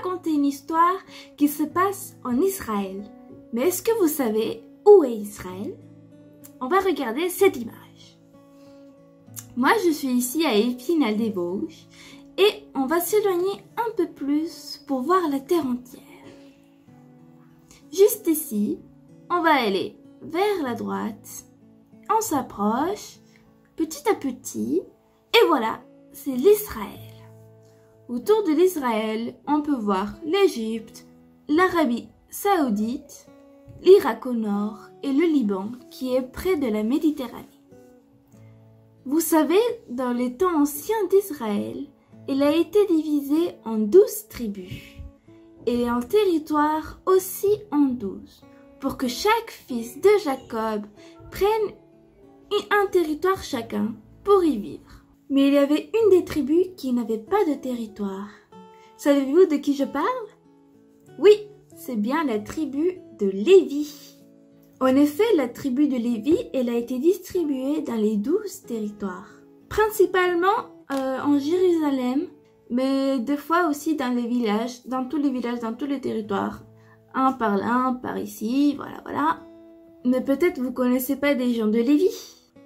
raconter une histoire qui se passe en Israël. Mais est-ce que vous savez où est Israël? On va regarder cette image. Moi, je suis ici à Épinal-des-Vosges et on va s'éloigner un peu plus pour voir la terre entière. Juste ici, on va aller vers la droite, on s'approche petit à petit et voilà, c'est l'Israël. Autour de l'Israël, on peut voir l'Égypte, l'Arabie saoudite, l'Irak au nord et le Liban qui est près de la Méditerranée. Vous savez, dans les temps anciens d'Israël, il a été divisé en 12 tribus et un territoire aussi en 12 pour que chaque fils de Jacob prenne un territoire chacun pour y vivre. Mais il y avait une des tribus qui n'avait pas de territoire. Savez-vous de qui je parle? Oui, c'est bien la tribu de Lévi. En effet, la tribu de Lévi, elle a été distribuée dans les 12 territoires. Principalement en Jérusalem, mais des fois aussi dans les villages, dans tous les territoires. Un par là, un par ici, voilà. Mais peut-être vous connaissez pas des gens de Lévi.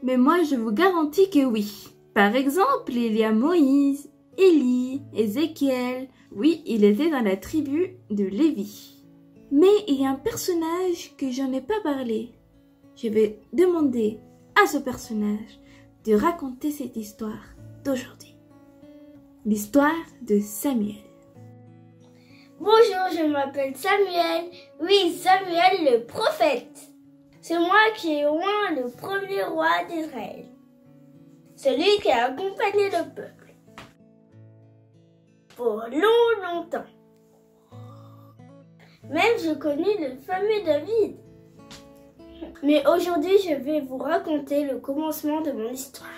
Mais moi, je vous garantis que oui. Par exemple, il y a Moïse, Élie, Ézéchiel. Oui, il était dans la tribu de Lévi. Mais il y a un personnage que je n'ai pas parlé. Je vais demander à ce personnage de raconter cette histoire d'aujourd'hui. L'histoire de Samuel. Bonjour, je m'appelle Samuel. Oui, Samuel le prophète. C'est moi qui ai oint le premier roi d'Israël. Celui qui a accompagné le peuple. Pour longtemps. Même je connus le fameux David. Mais aujourd'hui, je vais vous raconter le commencement de mon histoire.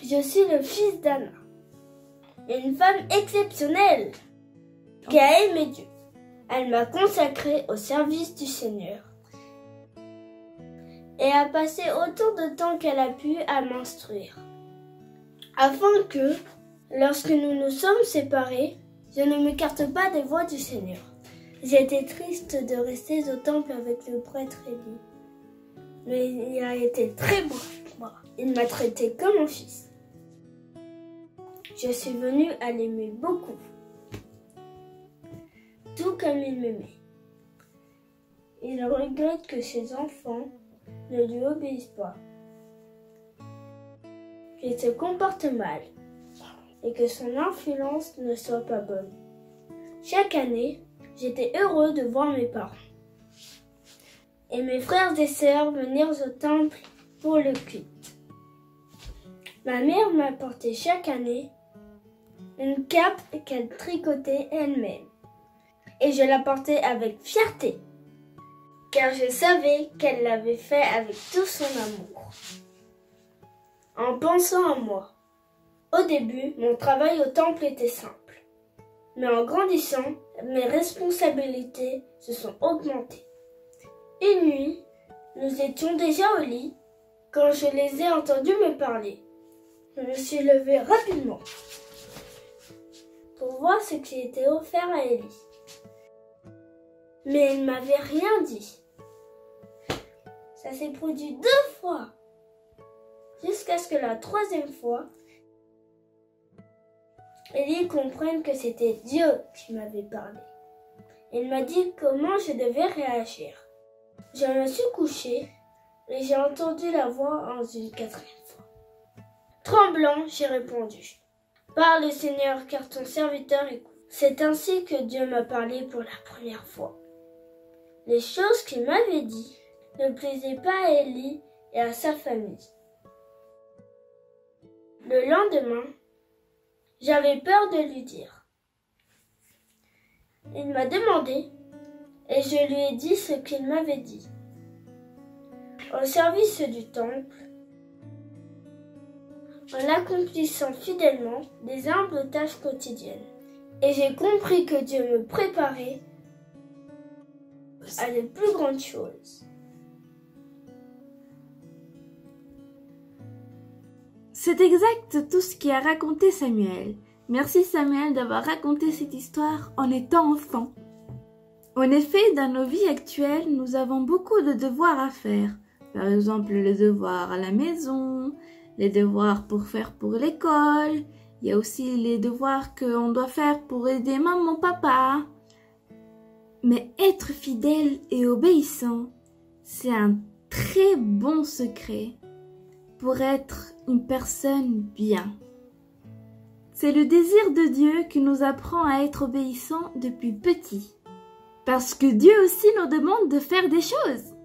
Je suis le fils d'Anna, une femme exceptionnelle qui a aimé Dieu. Elle m'a consacré au service du Seigneur et a passé autant de temps qu'elle a pu à m'instruire, afin que, lorsque nous nous sommes séparés, je ne m'écarte pas des voies du Seigneur. J'étais triste de rester au temple avec le prêtre Élie, mais il a été très bon avec moi. Il m'a traité comme un fils. Je suis venue à l'aimer beaucoup, tout comme il m'aimait. Il regrette que ses enfants ne lui obéissent pas, qu'il se comporte mal et que son influence ne soit pas bonne. Chaque année, j'étais heureux de voir mes parents et mes frères et sœurs venir au temple pour le culte. Ma mère m'apportait chaque année une cape qu'elle tricotait elle-même et je la portais avec fierté car je savais qu'elle l'avait fait avec tout son amour. En pensant à moi, au début, mon travail au temple était simple. Mais en grandissant, mes responsabilités se sont augmentées. Une nuit, nous étions déjà au lit quand je les ai entendus me parler. Je me suis levée rapidement pour voir ce qui était offert à Élie. Mais elle ne m'avait rien dit. Ça s'est produit 2 fois, jusqu'à ce que la 3e fois, Élie comprenne que c'était Dieu qui m'avait parlé. Il m'a dit comment je devais réagir. Je me suis couchée et j'ai entendu la voix en une 4e fois. Tremblant, j'ai répondu: Parle Seigneur, car ton serviteur écoute. C'est ainsi que Dieu m'a parlé pour la première fois. Les choses qu'il m'avait dit ne plaisaient pas à Élie et à sa famille. Le lendemain, j'avais peur de lui dire. Il m'a demandé et je lui ai dit ce qu'il m'avait dit. Au service du temple, en accomplissant fidèlement des humbles tâches quotidiennes. Et j'ai compris que Dieu me préparait à de plus grandes choses. C'est exact tout ce qu'a raconté Samuel. Merci Samuel d'avoir raconté cette histoire en étant enfant. En effet, dans nos vies actuelles, nous avons beaucoup de devoirs à faire. Par exemple, les devoirs à la maison, les devoirs pour faire pour l'école. Il y a aussi les devoirs qu'on doit faire pour aider maman, papa. Mais être fidèle et obéissant, c'est un très bon secret pour être une personne bien. C'est le désir de Dieu qui nous apprend à être obéissants depuis petit. Parce que Dieu aussi nous demande de faire des choses.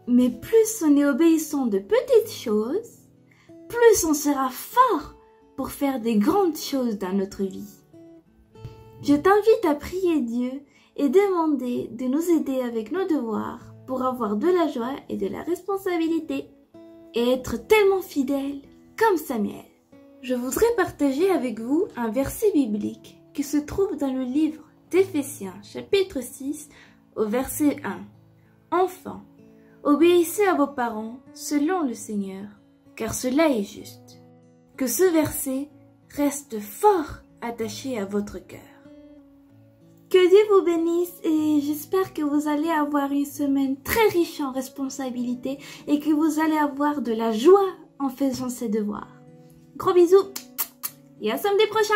Mais plus on est obéissant de petites choses, plus on sera fort pour faire des grandes choses dans notre vie. Je t'invite à prier Dieu et demander de nous aider avec nos devoirs pour avoir de la joie et de la responsabilité et être tellement fidèle comme Samuel. Je voudrais partager avec vous un verset biblique qui se trouve dans le livre d'Éphésiens chapitre 6 au verset 1. Enfants, obéissez à vos parents selon le Seigneur, car cela est juste. Que ce verset reste fort attaché à votre cœur. Que Dieu vous bénisse et j'espère que vous allez avoir une semaine très riche en responsabilités et que vous allez avoir de la joie en faisant ces devoirs. Gros bisous et à samedi prochain!